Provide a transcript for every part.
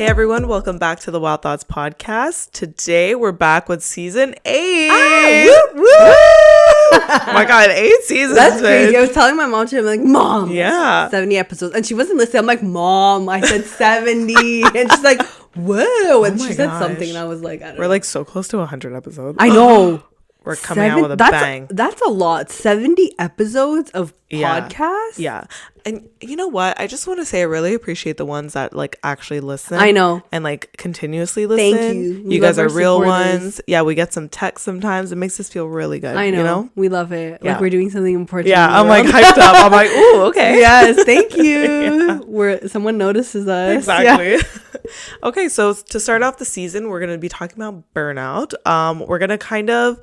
everyone, welcome back to the Wild Thoughts podcast. Today we're back with season 8. Woo, woo. Oh my god, 8 seasons. That's crazy. I was telling my mom today, I'm like, Mom, yeah, 70 episodes. And she wasn't listening. I'm like, Mom, I said 70. And she's like, whoa. And she said something and I was like, I don't know. We're like so close to 100 episodes. I know. We're coming out with a bang. That's a lot. 70 episodes of podcasts? Yeah. And you know what? I just want to say I really appreciate the ones that like actually listen. I know. And like continuously listen. Thank you. You guys are real ones. Yeah, we get some texts sometimes. It makes us feel really good. I know. You know? We love it. Yeah. Like we're doing something important. Yeah, I'm like hyped up. I'm like, ooh, okay. Yes, thank you. Yeah. Someone notices us. Exactly. Yeah. Okay, so to start off the season, we're going to be talking about burnout. We're going to kind of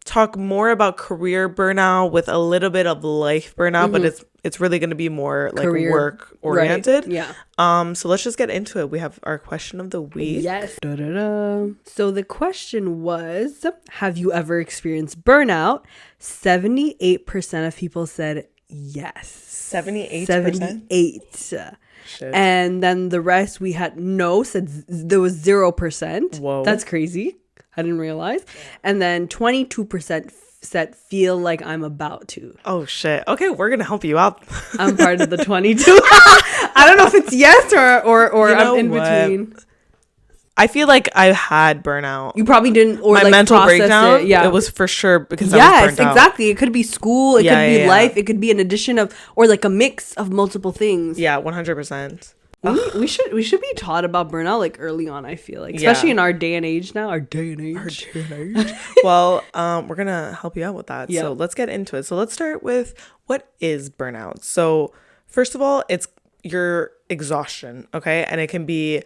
talk more about career burnout with a little bit of life burnout, but it's really going to be more like career, work oriented. Right. Yeah. So let's just get into it. We have our question of the week. Yes. Da-da-da. So the question was, have you ever experienced burnout? 78% of people said yes. 78%? 78%. Shit. And then the rest we had no, said there was 0%. Whoa. That's crazy. I didn't realize. And then 22% said feel like I'm about to. Oh shit. Okay, we're gonna help you out. I'm part of the 22. I don't know if it's yes or you know I'm in between. I feel like I had burnout. You probably didn't, or my like mental breakdown. It. Yeah, it was for sure because I was burnt out. Exactly. It could be school. It could be life. It could be an addition of, or like a mix of multiple things. Yeah, 100%. We should be taught about burnout like early on. I feel like, especially in our day and age now. Well, we're gonna help you out with that. Yep. So let's get into it. So let's start with what is burnout. So first of all, it's your exhaustion, okay, and it can be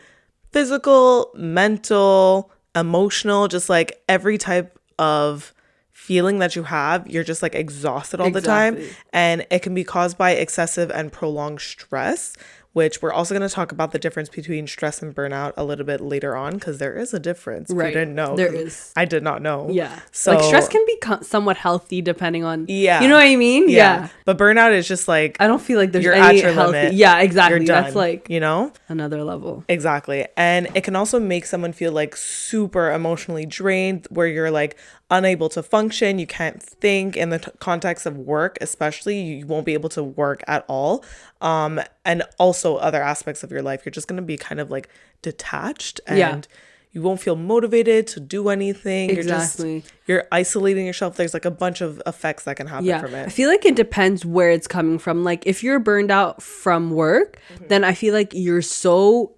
physical, mental, emotional, just like every type of feeling that you have, you're just like exhausted all the time, and it can be caused by excessive and prolonged stress, which we're also going to talk about the difference between stress and burnout a little bit later on, because there is a difference. Right. If you didn't know. There is. I did not know. Yeah. So like stress can be somewhat healthy depending on, yeah, you know what I mean? Yeah. But burnout is just like, I don't feel like there's you're any at your healthy. limit. Yeah, exactly. You're done, that's like, you know, another level. Exactly. And it can also make someone feel like super emotionally drained, where you're like unable to function. You can't think in the context of work, especially. You won't be able to work at all. And also other aspects of your life. You're just going to be kind of like detached, and you won't feel motivated to do anything. Exactly. You're isolating yourself. There's like a bunch of effects that can happen from it. I feel like it depends where it's coming from. Like if you're burned out from work, then I feel like you're so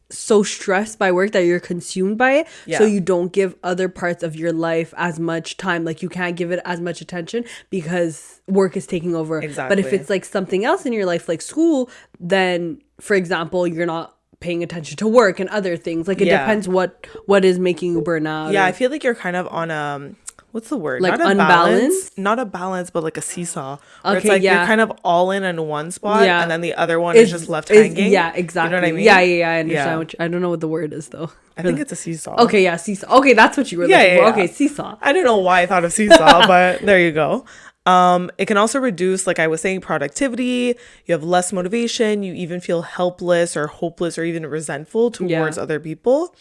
stressed by work that you're consumed by it, so you don't give other parts of your life as much time. Like you can't give it as much attention because work is taking over. But if it's like something else in your life, like school, then for example, you're not paying attention to work and other things. Like it depends what is making you burn out. I feel like you're kind of on what's the word? Like not unbalanced? Not a balance, but like a seesaw. Where Okay, it's like you're kind of all in one spot, and then the other one is just left hanging. Yeah, exactly. You know what I mean? Yeah, I understand. I don't know what the word is though. I think it's a seesaw. Okay, yeah, seesaw. Okay, that's what you were looking for. Okay, seesaw. I don't know why I thought of seesaw, but there you go. It can also reduce, like I was saying, productivity. You have less motivation. You even feel helpless or hopeless or even resentful towards other people.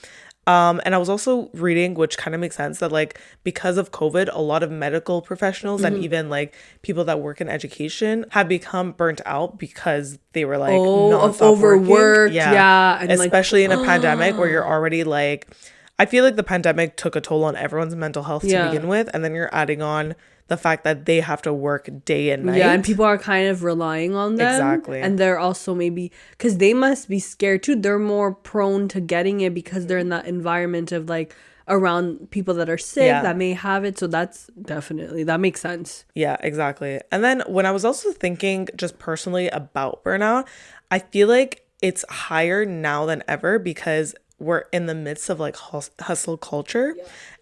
And I was also reading, which kind of makes sense, that like because of COVID, a lot of medical professionals and even like people that work in education have become burnt out because they were like nonstop overworked. Working. And especially in a pandemic where you're already like, I feel like the pandemic took a toll on everyone's mental health to begin with, and then you're adding on the fact that they have to work day and night. Yeah, and people are kind of relying on them. Exactly. And they're also maybe, because they must be scared too. They're more prone to getting it because they're in that environment of like around people that are sick that may have it. So that's definitely, that makes sense. Yeah, exactly. And then when I was also thinking just personally about burnout, I feel like it's higher now than ever because we're in the midst of like hustle culture.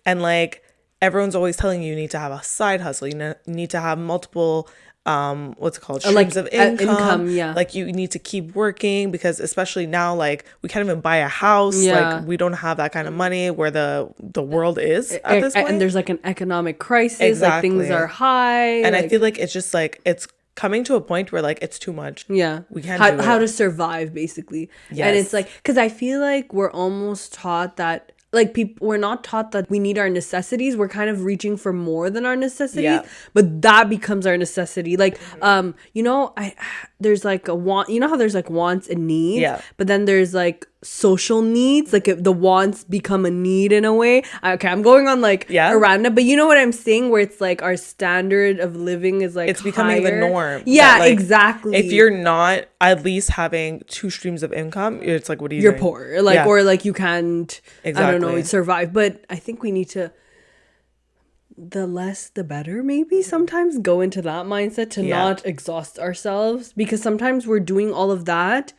And like everyone's always telling you need to have a side hustle. You need to have multiple what's it called, streams of income. Like you need to keep working because especially now, like we can't even buy a house. Like we don't have that kind of money where the world is at this point. And there's like an economic crisis. Like things are high. And like, I feel like it's just like it's coming to a point where like it's too much. Yeah. We can't do it. How to survive, basically. Yes. And it's like, because I feel like we're almost taught that, like, we're not taught that we need our necessities. We're kind of reaching for more than our necessities, but that becomes our necessity. Like, you know, there's like a want, you know how there's like wants and needs, but then there's like social needs, like the wants become a need in a way. Okay, I'm going on like a random, but you know what I'm saying, where it's like our standard of living is like it's becoming the norm. Yeah, like, exactly. If you're not at least having 2 streams of income, it's like, what are you doing? You're poor, like, or like you can't, exactly. I don't know, survive. But I think we need to, the less the better, maybe sometimes go into that mindset to not exhaust ourselves, because sometimes we're doing all of that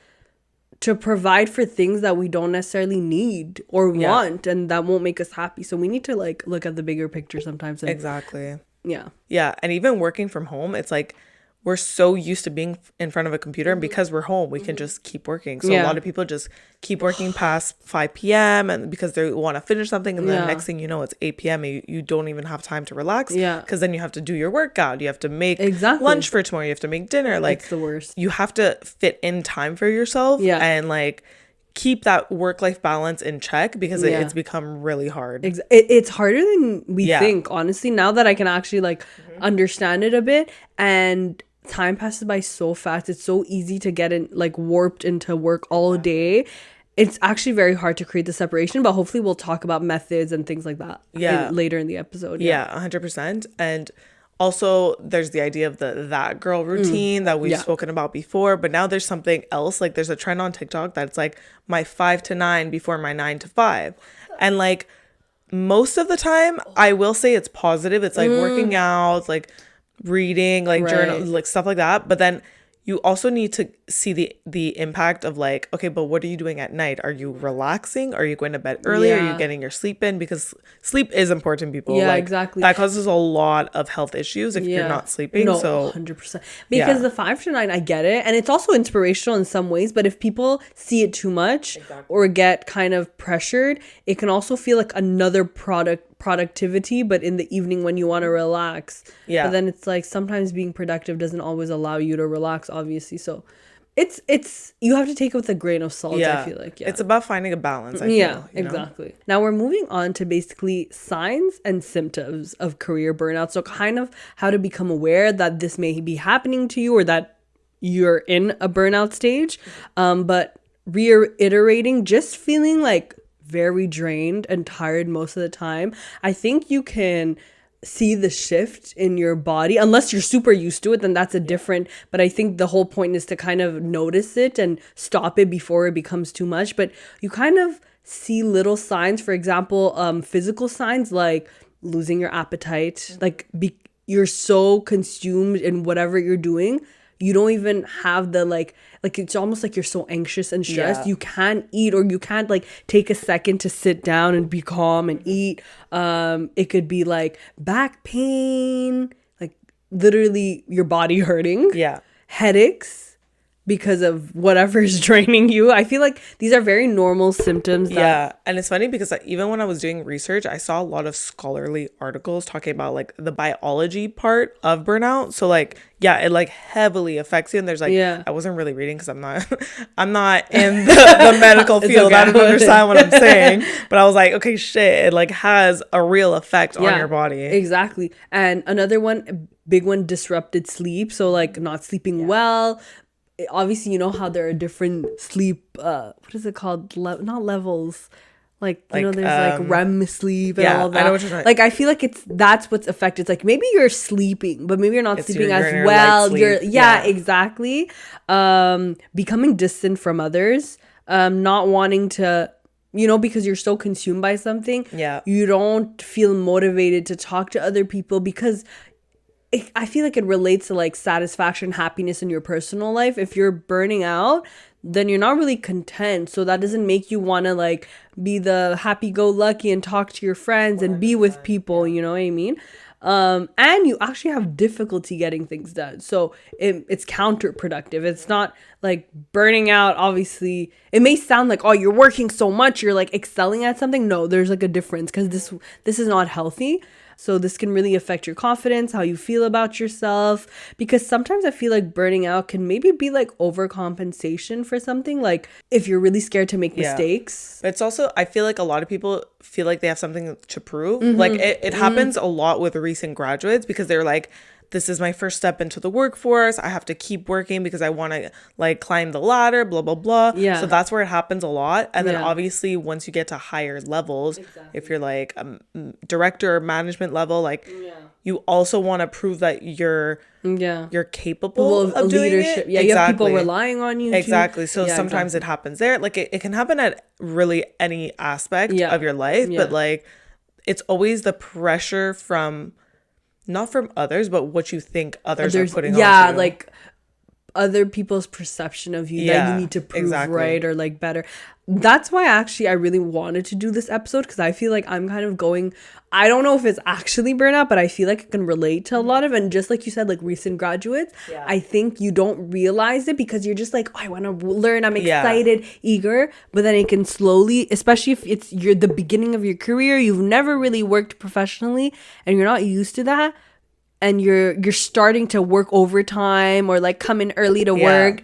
to provide for things that we don't necessarily need or want, and that won't make us happy. So we need to like look at the bigger picture sometimes. And, exactly. Yeah. And even working from home, it's like we're so used to being in front of a computer, and because we're home, we can just keep working. So a lot of people just keep working past 5 p.m. and because they want to finish something, and then the next thing you know, it's 8 p.m. and you don't even have time to relax. Because then you have to do your workout. You have to make lunch for tomorrow. You have to make dinner. Like, it's the worst. You have to fit in time for yourself and like keep that work-life balance in check, because it's become really hard. It's harder than we think, honestly, now that I can actually like understand it a bit. And time passes by so fast. It's so easy to get in, like, warped into work all day. It's actually very hard to create the separation, but hopefully we'll talk about methods and things like that later in the episode. 100%. And also there's the idea of that girl routine that we've spoken about before, but now there's something else. Like, there's a trend on TikTok that's like my 5 to 9 before my 9 to 5. And like most of the time I will say it's positive. It's like working out, like reading, like journal, like stuff like that. But then you also need to see the impact of like, okay, but what are you doing at night? Are you relaxing? Are you going to bed early? Are you getting your sleep in? Because sleep is important, people. Yeah, like, exactly. That causes a lot of health issues if you're not sleeping. No, so 100%. Because the 5 to 9, I get it. And it's also inspirational in some ways. But if people see it too much or get kind of pressured, it can also feel like another productivity, but in the evening when you want to relax. But then it's like sometimes being productive doesn't always allow you to relax, obviously. So it's you have to take it with a grain of salt. I feel like it's about finding a balance. I feel, exactly. Know? Now we're moving on to basically signs and symptoms of career burnout. So kind of how to become aware that this may be happening to you or that you're in a burnout stage, but reiterating, just feeling like very drained and tired most of the time. I think you can see the shift in your body, unless you're super used to it, then that's a different, but I think the whole point is to kind of notice it and stop it before it becomes too much. But you kind of see little signs, for example, physical signs like losing your appetite, like you're so consumed in whatever you're doing, you don't even have the like it's almost like you're so anxious and stressed, you can't eat, or you can't like take a second to sit down and be calm and eat. It could be like back pain, like literally your body hurting, headaches because of whatever is draining you. I feel like these are very normal symptoms. And it's funny because even when I was doing research, I saw a lot of scholarly articles talking about like the biology part of burnout. So like, it like heavily affects you. And there's like, I wasn't really reading because I'm not in the medical field. Okay. I don't understand what I'm saying. But I was like, okay, shit, it like has a real effect on your body. Exactly. And another one, a big one, disrupted sleep. So like not sleeping well. Obviously, you know how there are different sleep, what is it called? Not levels. Like, you know, there's like REM sleep and all that. I know what you're talking. Like, I feel like that's what's affected. It's like maybe you're sleeping, but maybe you're not sleeping as well. Exactly. Becoming distant from others, not wanting to, you know, because you're so consumed by something. You don't feel motivated to talk to other people because I feel like it relates to like satisfaction, happiness in your personal life. If you're burning out, then you're not really content. So that doesn't make you want to like be the happy-go-lucky and talk to your friends and be with people, you know what I mean? And you actually have difficulty getting things done. So it's counterproductive. It's not like burning out. Obviously, it may sound like, oh, you're working so much, you're like excelling at something. No, there's like a difference because this is not healthy. So this can really affect your confidence, how you feel about yourself, because sometimes I feel like burning out can maybe be like overcompensation for something, like if you're really scared to make mistakes. It's also, I feel like a lot of people feel like they have something to prove. Like it happens a lot with recent graduates because they're like, this is my first step into the workforce. I have to keep working because I want to like climb the ladder, blah, blah, blah. Yeah. So that's where it happens a lot. And then obviously once you get to higher levels, if you're like a director or management level, like you also want to prove that you're capable of doing leadership. It. Yeah, you have people relying on you. Exactly. So sometimes it happens there. Like it can happen at really any aspect of your life, but like it's always the pressure from not from others, but what you think others are putting on you. Yeah, like other people's perception of you that you need to prove right or like better. That's why I really wanted to do this episode, because I feel like I'm kind of going, I don't know if it's actually burnout, but I feel like I can relate to a lot of, and just like you said, like recent graduates, I think you don't realize it because you're just like, oh, I want to learn, I'm excited, eager, but then it can slowly, especially if you're the beginning of your career, you've never really worked professionally and you're not used to that, and you're starting to work overtime or like come in early to work,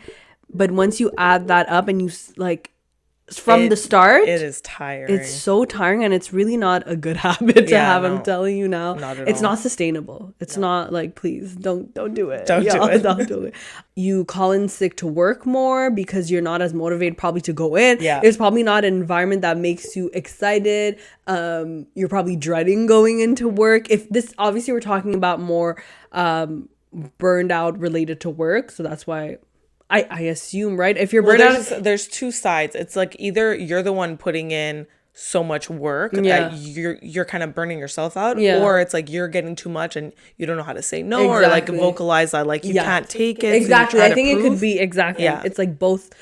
but once you add that up and you like from the start, it is tiring. It's so tiring, and it's really not a good habit to have. I'm telling you now, it's not sustainable. It's not like, please don't do it. Don't do it. You call in sick to work more because you're not as motivated probably to go in. It's probably not an environment that makes you excited. You're probably dreading going into work. If this, obviously we're talking about more burned out related to work, so that's why I assume, right? If you're burned out, there's two sides. It's like either you're the one putting in so much work that you're kind of burning yourself out, or it's like you're getting too much and you don't know how to say no, or like vocalize that like you can't take it. Exactly. So I think it could be it's like both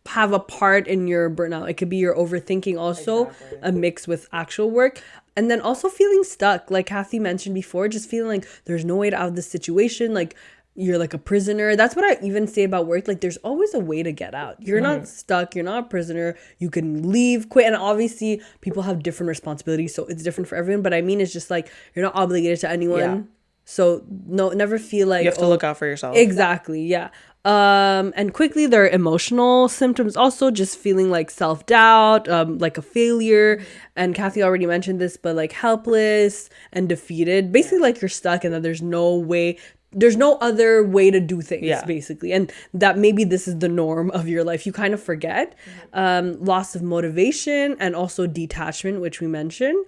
have a part in your burnout. It could be your overthinking also, a mix with actual work. And then also feeling stuck, like Kathy mentioned before, just feeling like there's no way out of this situation, like you're like a prisoner. That's what I even say about work. Like there's always a way to get out. You're not stuck. You're not a prisoner. You can leave, quit. And obviously people have different responsibilities, so it's different for everyone. But I mean, it's just like you're not obligated to anyone. Yeah. So never feel like you have to look out for yourself. Exactly. Yeah. And quickly, there are emotional symptoms also, just feeling like self-doubt, like a failure. And Kathy already mentioned this, but like helpless and defeated. Basically like you're stuck and that there's no other way to do things, basically. And that maybe this is the norm of your life. You kind of forget. Loss of motivation and also detachment, which we mentioned.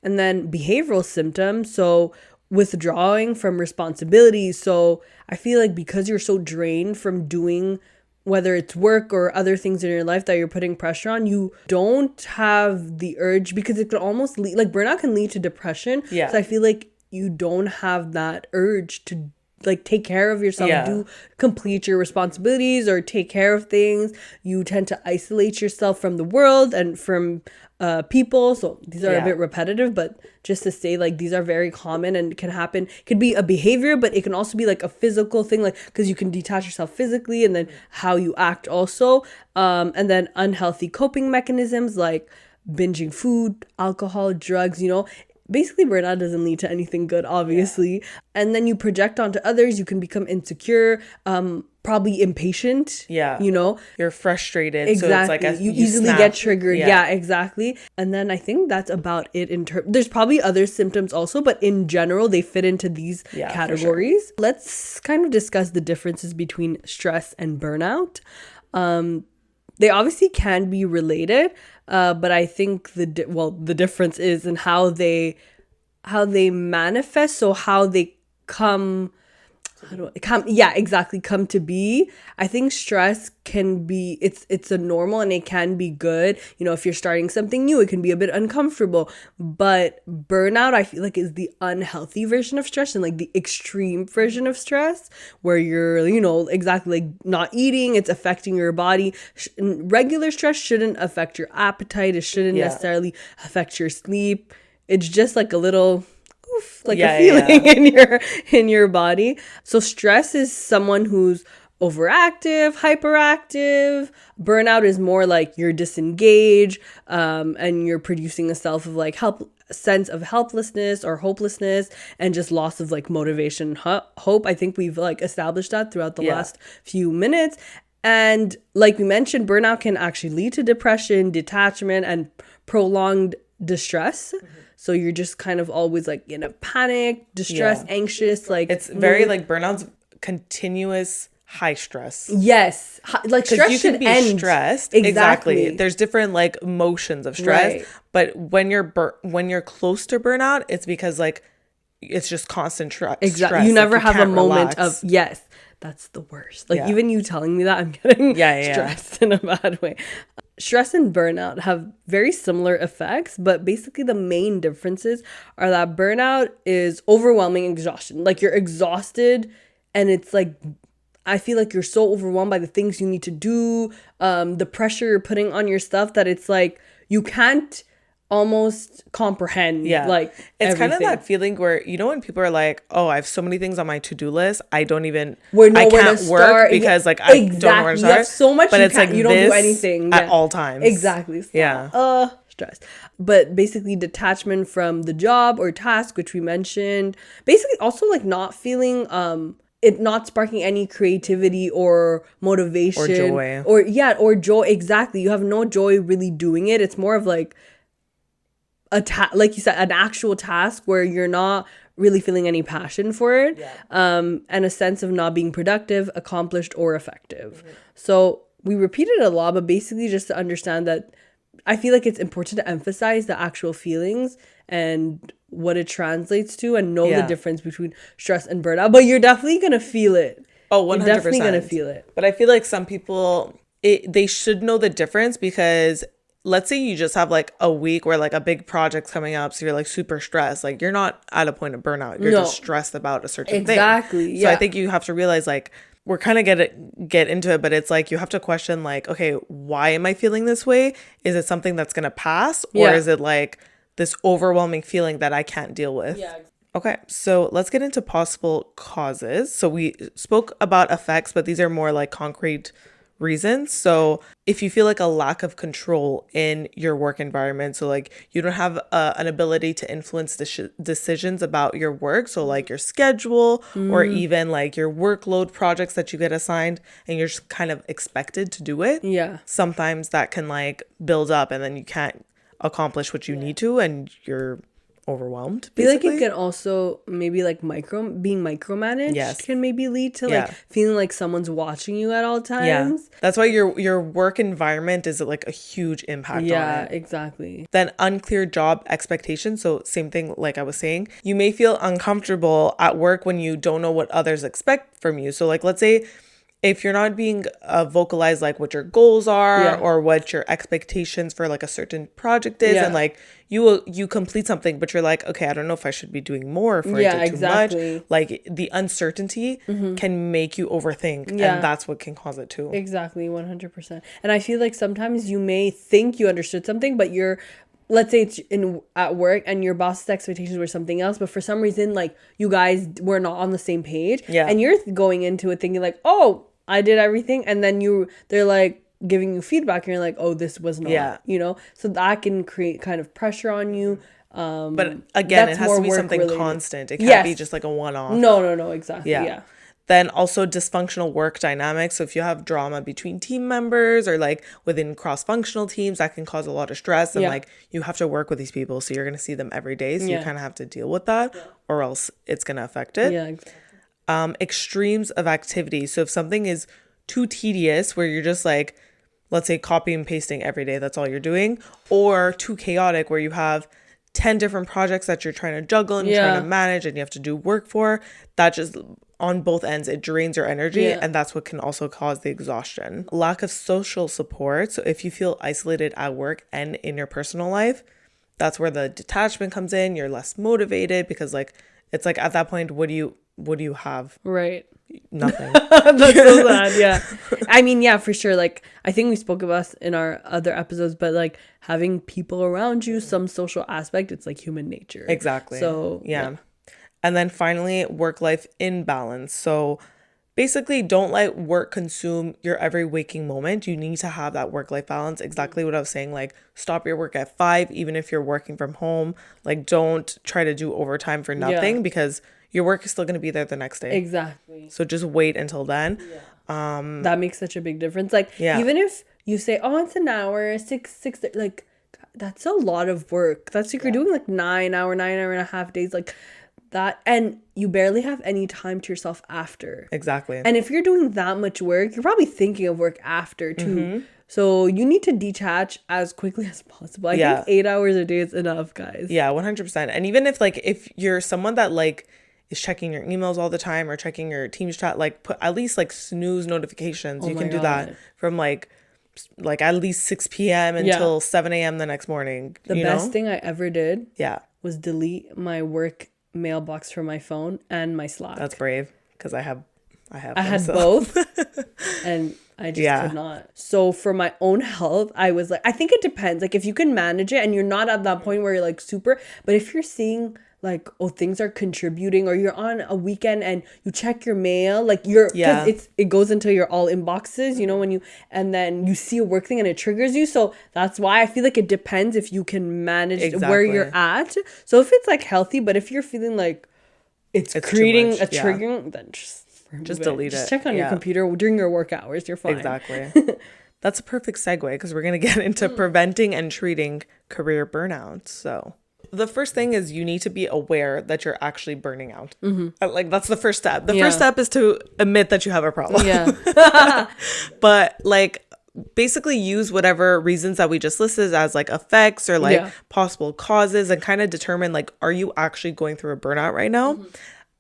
And then behavioral symptoms. So withdrawing from responsibilities. So I feel like because you're so drained from doing, whether it's work or other things in your life that you're putting pressure on, you don't have the urge, because it could almost lead, like burnout can lead to depression. So I feel like you don't have that urge to like take care of yourself, complete your responsibilities or take care of things. You tend to isolate yourself from the world and from people. So these are a bit repetitive, but just to say, like, these are very common and can happen. It could be a behavior, but it can also be like a physical thing, like because you can detach yourself physically, and then how you act also. And then unhealthy coping mechanisms like binging food, alcohol, drugs, basically burnout doesn't lead to anything good, obviously. And then you project onto others. You can become insecure, probably impatient. You're frustrated. Exactly. So it's like you easily get triggered. Yeah, exactly. And then I think that's about it. There's probably other symptoms also, but in general they fit into these categories. Sure. Let's kind of discuss the differences between stress and burnout. They obviously can be related, but I think the difference is in how they manifest. So how they come to be. I think stress can be, it's a normal and it can be good. If you're starting something new, it can be a bit uncomfortable. But burnout, I feel like, is the unhealthy version of stress and like the extreme version of stress, where you're, exactly like not eating, it's affecting your body. Regular stress shouldn't affect your appetite. It shouldn't necessarily affect your sleep. It's just like a little a feeling in your body. So stress is someone who's overactive, hyperactive. Burnout is more like you're disengaged, and you're producing a self of like sense of helplessness or hopelessness and just loss of like motivation, hope. I think we've like established that throughout the last few minutes. And like we mentioned, burnout can actually lead to depression, detachment, and prolonged distress. So you're just kind of always like in a panic, distress, anxious, like it's very like burnout's continuous high stress. Yes. Like stress you can be end. stressed. Exactly. There's different like motions of stress, but when you're close to burnout, it's because like it's just constant stress. Exactly. You never have a moment of that's the worst. Like even you telling me that, I'm getting stressed in a bad way. Stress and burnout have very similar effects, but basically the main differences are that burnout is overwhelming exhaustion. Like you're exhausted and it's like, I feel like you're so overwhelmed by the things you need to do, the pressure you're putting on your stuff that it's like you can't almost comprehend like it's kind of that feeling where, you know, when people are like, oh, I have so many things on my to-do list, I don't even I can't work because like I don't know where to start. You have so much, but it's like you don't do anything at all times. Exactly. So, stress. But basically detachment from the job or task, which we mentioned, basically also like not feeling it not sparking any creativity or motivation or joy. Exactly. You have no joy really doing it. It's more of like like you said, an actual task where you're not really feeling any passion for it, and a sense of not being productive, accomplished, or effective. So we repeat it a lot, but basically just to understand that I feel like it's important to emphasize the actual feelings and what it translates to and know the difference between stress and burnout. But you're definitely going to feel it. Oh, 100%. You're definitely going to feel it. But I feel like some people, they should know the difference because let's say you just have like a week where like a big project's coming up, so you're like super stressed. Like you're not at a point of burnout. You're just stressed about a certain thing. Exactly. So I think you have to realize like we're kind of get into it, but it's like you have to question like, okay, why am I feeling this way? Is it something that's gonna pass, or is it like this overwhelming feeling that I can't deal with? Okay, so let's get into possible causes. So we spoke about effects, but these are more like concrete reasons. So if you feel like a lack of control in your work environment, so like you don't have an ability to influence decisions about your work, so like your schedule or even like your workload projects that you get assigned and you're just kind of expected to do it. Sometimes that can like build up and then you can't accomplish what you need to and you're overwhelmed, basically. I feel like it can also maybe like being micromanaged can maybe lead to like feeling like someone's watching you at all times. That's why your work environment is like a huge impact on it. Exactly. Then unclear job expectations. So same thing, like I was saying, you may feel uncomfortable at work when you don't know what others expect from you. So like, let's say if you're not being vocalized like what your goals are or what your expectations for like a certain project is, and like you complete something, but you're like, okay, I don't know if I should be doing more for it too much. Like the uncertainty can make you overthink, and that's what can cause it too. Exactly, 100%. And I feel like sometimes you may think you understood something, but let's say it's at work and your boss's expectations were something else, but for some reason like you guys were not on the same page, and you're going into it thinking like, oh, I did everything, and then they're like giving you feedback and you're like, oh, this was not, you know, so that can create kind of pressure on you. But again, it has to be something constant. It can't be just like a one-off. No, exactly. Then also dysfunctional work dynamics. So if you have drama between team members or like within cross-functional teams, that can cause a lot of stress. And like you have to work with these people, so you're going to see them every day. So you kind of have to deal with that or else it's going to affect it. Exactly. Extremes of activity. So if something is too tedious where you're just like, let's say copy and pasting every day, that's all you're doing, or too chaotic where you have 10 different projects that you're trying to juggle and you're trying to manage and you have to do work for, that just on both ends, it drains your energy, and that's what can also cause the exhaustion. Lack of social support. So if you feel isolated at work and in your personal life, that's where the detachment comes in. You're less motivated because like it's like at that point, what do you have? Right. Nothing. That's so sad. I mean, for sure. Like I think we spoke about this in our other episodes, but like having people around you, some social aspect, it's like human nature. Exactly. So And then finally, work-life imbalance. So basically don't let work consume your every waking moment. You need to have that work-life balance. Exactly what I was saying, like stop your work at 5, even if you're working from home. Like don't try to do overtime for nothing because your work is still going to be there the next day. Exactly. So just wait until then. That makes such a big difference. Like even if you say, oh, it's an hour, six, like that's a lot of work. That's like you're doing like 9 hour and a half days, like that, and you barely have any time to yourself after. Exactly. And if you're doing that much work, you're probably thinking of work after too. So you need to detach as quickly as possible. I think 8 hours a day is enough, guys. Yeah, 100%. And even if you're someone that like is checking your emails all the time or checking your Teams chat, like put at least like snooze notifications. You can do that from like at least 6 p.m. until 7 a.m. the next morning. The best thing I ever did was delete my work mailbox from my phone and my Slack. That's brave, because I had both and I just could not. So for my own health, I was like, I think it depends. Like if you can manage it and you're not at that point where you're like super, but if you're seeing like, oh, things are contributing, or you're on a weekend and you check your mail, like because it goes into your all inboxes, you know, and then you see a work thing and it triggers you. So that's why I feel like it depends if you can manage where you're at. So if it's like healthy, but if you're feeling like it's creating a triggering, then just delete it. Just check on your computer during your work hours. You're fine. Exactly. That's a perfect segue, because we're going to get into preventing and treating career burnout. So the first thing is you need to be aware that you're actually burning out. Like that's the first step. The first step is to admit that you have a problem. But like basically use whatever reasons that we just listed as like effects or like possible causes, and kind of determine like, are you actually going through a burnout right now?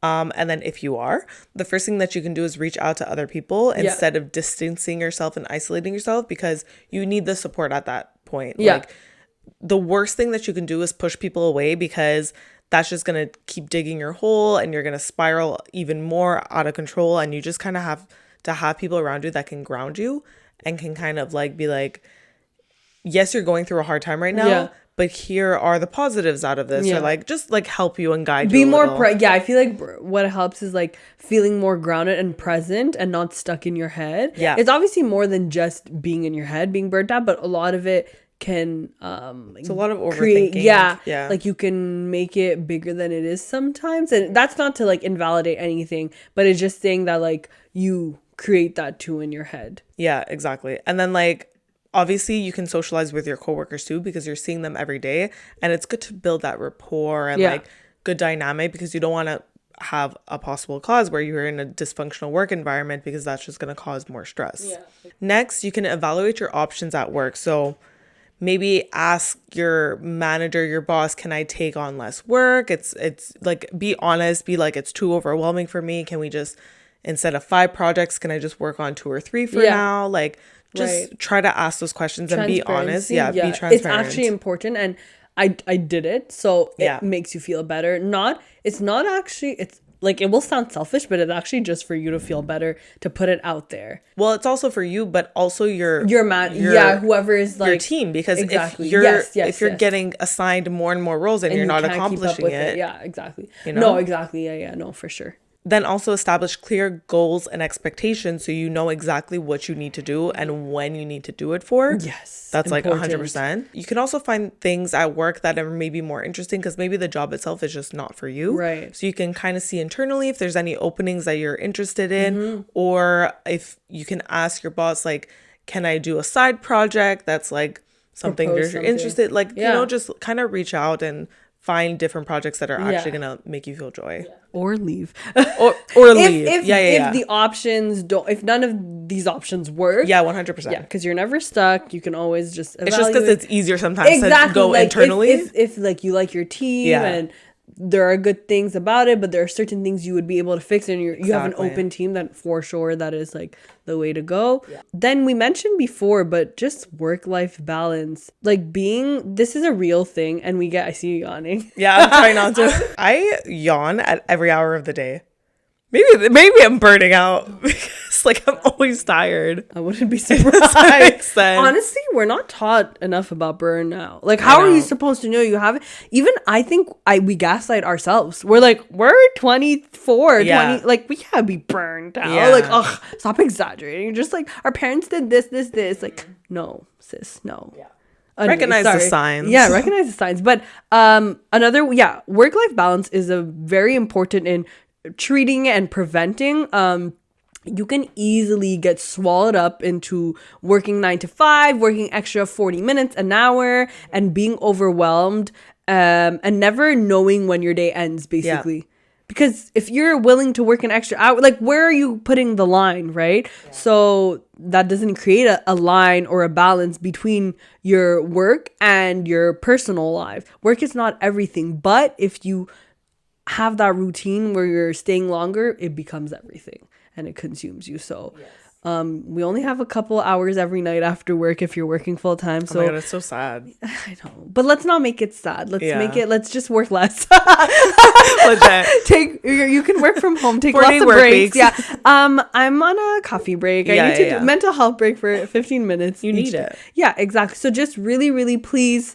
And then if you are, the first thing that you can do is reach out to other people instead of distancing yourself and isolating yourself, because you need the support at that point. Like the worst thing that you can do is push people away, because that's just going to keep digging your hole and you're going to spiral even more out of control. And you just kind of have to have people around you that can ground you and can kind of like be like, yes, you're going through a hard time right now, but here are the positives out of this, or like just like help you and guide you. Be more I feel like what helps is like feeling more grounded and present and not stuck in your head. It's obviously more than just being in your head, being burnt out, but a lot of it can it's a lot of overthinking. Like you can make it bigger than it is sometimes, and that's not to like invalidate anything, but it's just saying that like you create that too in your head. Exactly. And then like obviously you can socialize with your coworkers too, because you're seeing them every day, and it's good to build that rapport and like good dynamic, because you don't want to have a possible cause where you're in a dysfunctional work environment, because that's just going to cause more stress. Next, you can evaluate your options at work. So maybe ask your manager, your boss, can I take on less work? It's like, be honest, be like, it's too overwhelming for me. Can we just, instead of 5 projects, can I just work on 2 or 3 for now? Like just try to ask those questions and be honest. Be transparent. It's actually important, and I did it, so it makes you feel better. It's like, it will sound selfish, but it's actually just for you to feel better, to put it out there. Well, it's also for you, but also your whoever is like your team, because if you're getting assigned more and more roles and you're not accomplishing it. Exactly. You know? No, exactly. No, for sure. Then also establish clear goals and expectations, so you know exactly what you need to do and when you need to do it for. Yes. That's important. Like 100%. You can also find things at work that are maybe more interesting, because maybe the job itself is just not for you. Right. So you can kind of see internally if there's any openings that you're interested in, or if you can ask your boss, like, can I do a side project that's like something you're interested, like, you know, just kind of reach out and find different projects that are actually gonna make you feel joy. Or leave. or leave. If the options don't, if none of these options work. 100%. Yeah, because you're never stuck. You can always just evaluate. It's just because it's easier sometimes to go like, internally. If like you like your team and there are good things about it, but there are certain things you would be able to fix, and you have an open team, that for sure that is like the way to go. Then we mentioned before, but just work-life balance, like this is a real thing, and I see you yawning. I'm trying not to. I yawn at every hour of the day. Maybe I'm burning out, because Like, I'm always tired. I wouldn't be surprised. Honestly, we're not taught enough about burnout. Like, how are you supposed to know you have it? Even I think we gaslight ourselves. We're like, we're 24, 20. Like, we can't be burned out. Yeah. Like, ugh, stop exaggerating. You're just like, our parents did this. Like, no, sis, no. Yeah. Recognize the signs. Yeah, recognize the signs. But work-life balance is a very important in treating and preventing. You can easily get swallowed up into working 9 to 5, working extra 40 minutes, an hour, and being overwhelmed, and never knowing when your day ends, basically. Yeah. Because if you're willing to work an extra hour, like, where are you putting the line, right? Yeah. So that doesn't create a line or a balance between your work and your personal life. Work is not everything, but if you have that routine where you're staying longer, it becomes everything. And it consumes you. So we only have a couple hours every night after work if you're working full time. So oh my God, it's so sad. I know. But let's not make it sad. Let's just work less. You can work from home, take lots of breaks. Yeah. I'm on a coffee break. I need to do mental health break for 15 minutes. You need it. Yeah, exactly. So just really, really please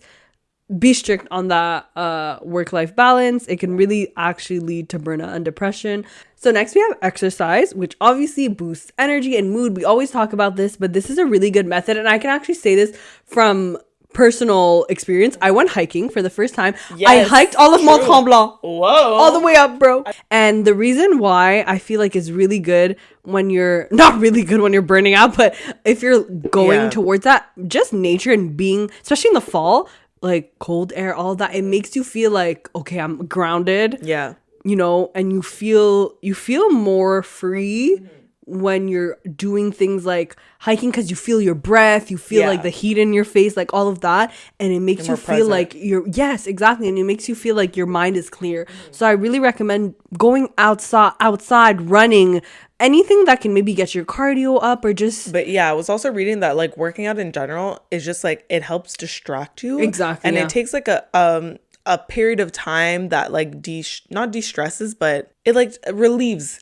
be strict on that work-life balance. It can really actually lead to burnout and depression. So next we have exercise, which obviously boosts energy and mood. We always talk about this, but this is a really good method. And I can actually say this from personal experience. I went hiking for the first time. Yes, I hiked all of Montreal-based. Whoa. All the way up, bro. And the reason why I feel like is really good when you're not really good when you're burning out, but if you're going towards that, just nature and being, especially in the fall, like cold air, all that, it makes you feel like, okay, I'm grounded. Yeah. You know, and you feel more free when you're doing things like hiking, because you feel your breath, you feel like the heat in your face, like all of that, and it makes you feel like yes, exactly, and it makes you feel like your mind is clear. So I really recommend going outside, running, anything that can maybe get your cardio up, or just. But yeah, I was also reading that like working out in general is just like, it helps distract you. Exactly. And it takes like a period of time that like not de-stresses, but it like relieves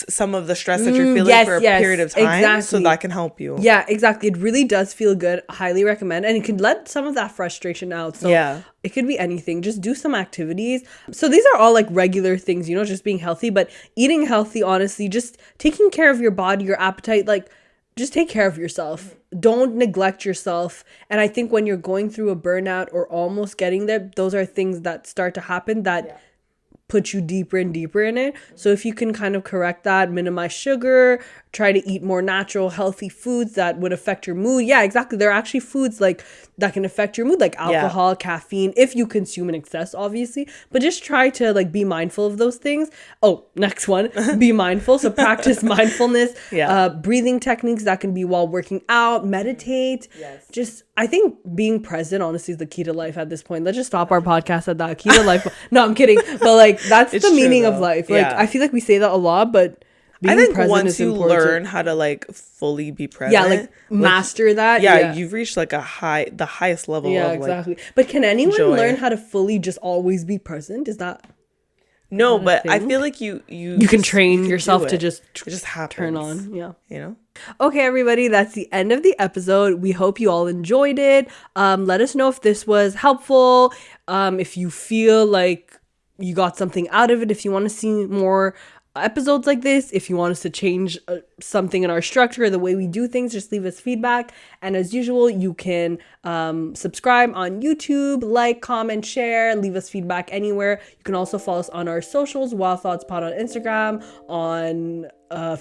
some of the stress that you're feeling for a period of time. Exactly. So that can help you. Yeah, exactly. It really does feel good. Highly recommend. And it can let some of that frustration out. So it could be anything. Just do some activities. So these are all like regular things, you know, just being healthy, but eating healthy, honestly, just taking care of your body, your appetite, like just take care of yourself. Don't neglect yourself. And I think when you're going through a burnout or almost getting there, those are things that start to happen that put you deeper and deeper in it. So if you can kind of correct that, minimize sugar, try to eat more natural, healthy foods that would affect your mood. Yeah, exactly. There are actually foods like that can affect your mood, like alcohol, caffeine, if you consume in excess, obviously. But just try to like be mindful of those things. Oh, next one, be mindful. So practice mindfulness, breathing techniques that can be while working out, meditate. Yes. Just, I think being present, honestly, is the key to life at this point. Let's just stop our podcast at that. Key to life. No, I'm kidding. But like, that's the meaning of life. Like, I feel like we say that a lot, but being I think once you learn how to like fully be present, like master that, you've reached like the highest level. Yeah, of, exactly. Like, but can anyone learn how to fully just always be present? Is that no? But I feel like you can train yourself to just happens, turn on. Yeah, you know. Okay, everybody, that's the end of the episode. We hope you all enjoyed it. Let us know if this was helpful. If you feel like you got something out of it. If you want to see more episodes like this, if you want us to change something in our structure or the way we do things, just leave us feedback. And as usual, you can subscribe on YouTube, like, comment, share, leave us feedback anywhere. You can also follow us on our socials, Wild Thoughts Pod on Instagram, on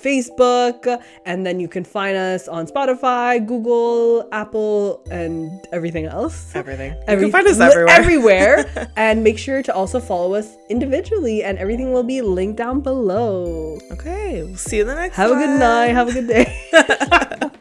Facebook, and then you can find us on Spotify, Google, Apple, and everything else. Everything. You can find us everywhere. And make sure to also follow us individually, and everything will be linked down below. Okay, we'll see you the next time. Have a good night. Have a good day.